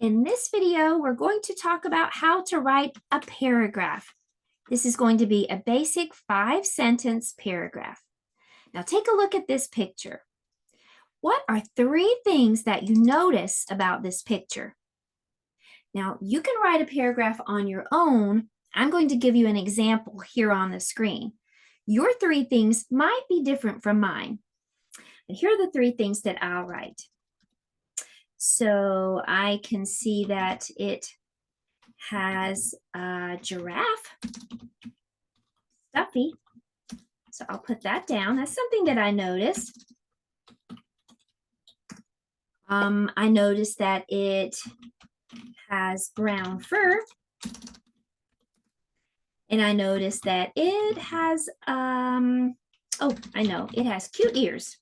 In this video, we're going to talk about how to write a paragraph. This is going to be a basic 5-sentence paragraph. Now take a look at this picture. What are 3 things that you notice about this picture? Now you can write a paragraph on your own. I'm going to give you an example here on the screen. Your 3 things might be different from mine. But here are the 3 things that I'll write. So I can see that it has a giraffe, stuffy. So I'll put that down. That's something that I noticed. I noticed that it has brown fur. And I noticed that it has, it has cute ears.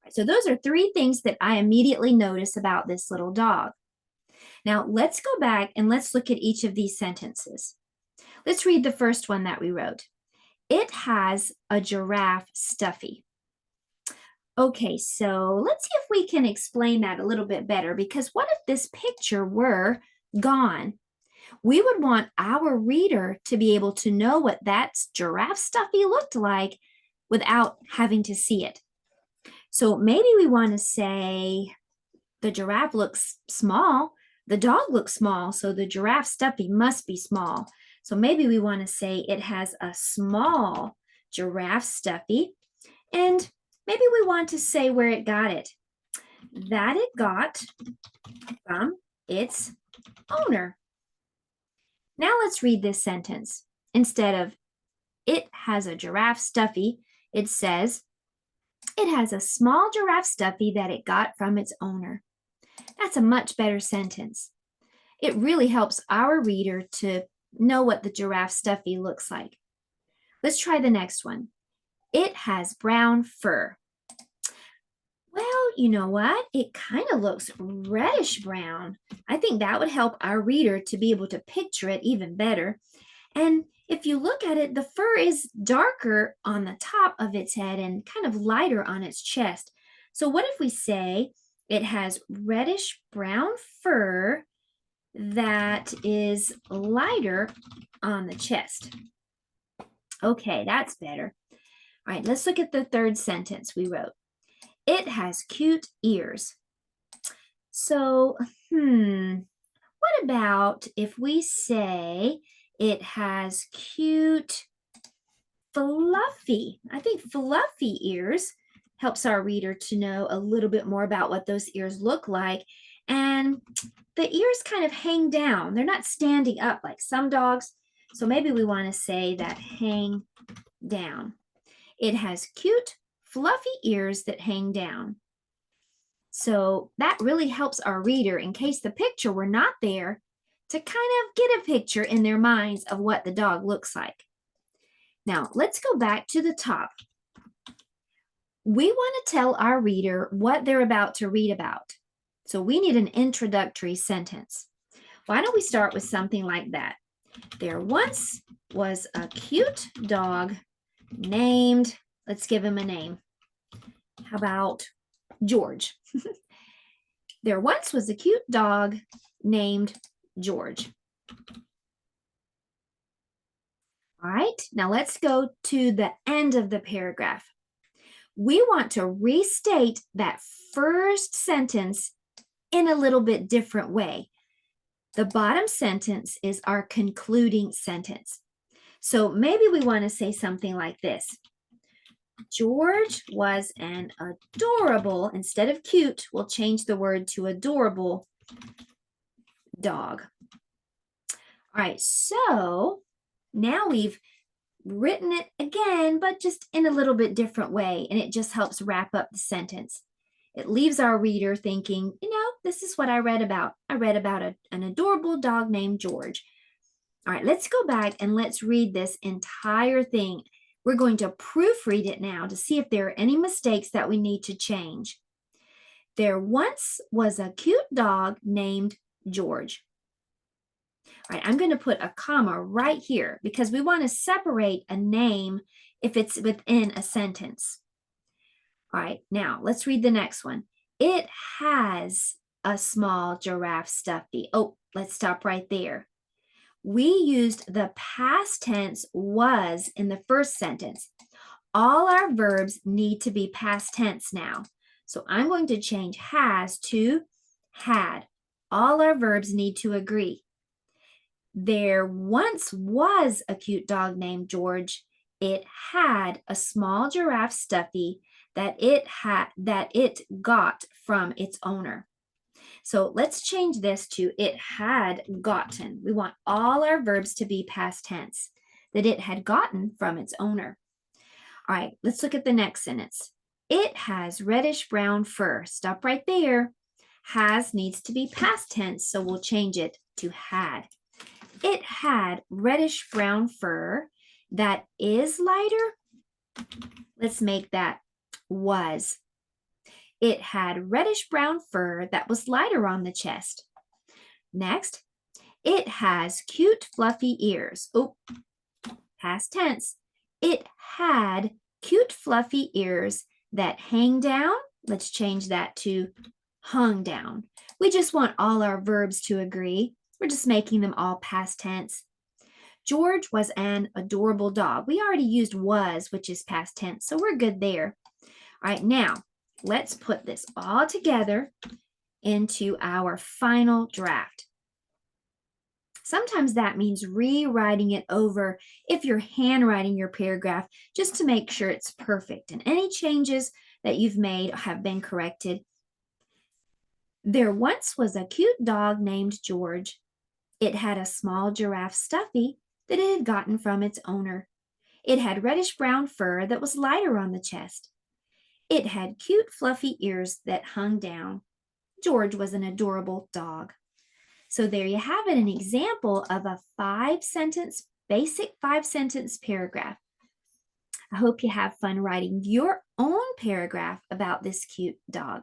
So those are 3 things that I immediately notice about this little dog. Now let's go back and let's look at each of these sentences. Let's read the first one that we wrote. It has a giraffe stuffy. Okay, so let's see if we can explain that a little bit better, because what if this picture were gone? We would want our reader to be able to know what that giraffe stuffy looked like without having to see it. So maybe we want to say the giraffe looks small, the dog looks small, so the giraffe stuffy must be small. So maybe we want to say it has a small giraffe stuffy, and maybe we want to say where it got it. That it got from its owner. Now let's read this sentence. Instead of it has a giraffe stuffy, it says it has a small giraffe stuffy that it got from its owner. That's a much better sentence. It really helps our reader to know what the giraffe stuffy looks like. Let's try the next one. It has brown fur. Well, you know what? It kind of looks reddish brown. I think that would help our reader to be able to picture it even better. And if you look at it, the fur is darker on the top of its head and kind of lighter on its chest. So what if we say it has reddish brown fur that is lighter on the chest? Okay, that's better. All right, let's look at the third sentence we wrote. It has cute ears. So, what about if we say it has cute, fluffy? I think fluffy ears helps our reader to know a little bit more about what those ears look like. And the ears kind of hang down. They're not standing up like some dogs. So maybe we want to say that hang down. It has cute, fluffy ears that hang down. So that really helps our reader, in case the picture were not there, to kind of get a picture in their minds of what the dog looks like. Now, let's go back to the top. We want to tell our reader what they're about to read about. So we need an introductory sentence. Why don't we start with something like that? There once was a cute dog named, let's give him a name. How about George? There once was a cute dog named George. All right, now let's go to the end of the paragraph. We want to restate that first sentence in a little bit different way. The bottom sentence is our concluding sentence. So maybe we want to say something like this. George was an adorable, instead of cute, we'll change the word to adorable dog. All right, so now we've written it again, but just in a little bit different way, and it just helps wrap up the sentence. It leaves our reader thinking, this is what I read about. I read about an adorable dog named George. All right, let's go back and let's read this entire thing. We're going to proofread it now to see if there are any mistakes that we need to change. There once was a cute dog named George. All right, I'm going to put a comma right here because we want to separate a name if it's within a sentence. All right, now let's read the next one. It has a small giraffe stuffy. Oh, let's stop right there. We used the past tense was in the first sentence. All our verbs need to be past tense now. So I'm going to change has to had. All our verbs need to agree. There once was a cute dog named George. It had a small giraffe stuffy that it got from its owner. So let's change this to it had gotten. We want all our verbs to be past tense, that it had gotten from its owner. All right, let's look at the next sentence. It has reddish brown fur. Stop right there. Has needs to be past tense, so we'll change it to had. It had reddish brown fur that is lighter. Let's make that was. It had reddish brown fur that was lighter on the chest. Next, it has cute fluffy ears. Oh, past tense. It had cute fluffy ears that hang down. Let's change that to hung down. We just want all our verbs to agree. We're just making them all past tense. George was an adorable dog. We already used was, which is past tense, so we're good there. All right, now let's put this all together into our final draft. Sometimes that means rewriting it over if you're handwriting your paragraph just to make sure it's perfect and any changes that you've made have been corrected. There once was a cute dog named George. It had a small giraffe stuffy that it had gotten from its owner. It had reddish brown fur that was lighter on the chest. It had cute fluffy ears that hung down. George was an adorable dog. So there you have it, an example of a basic five sentence paragraph. I hope you have fun writing your own paragraph about this cute dog.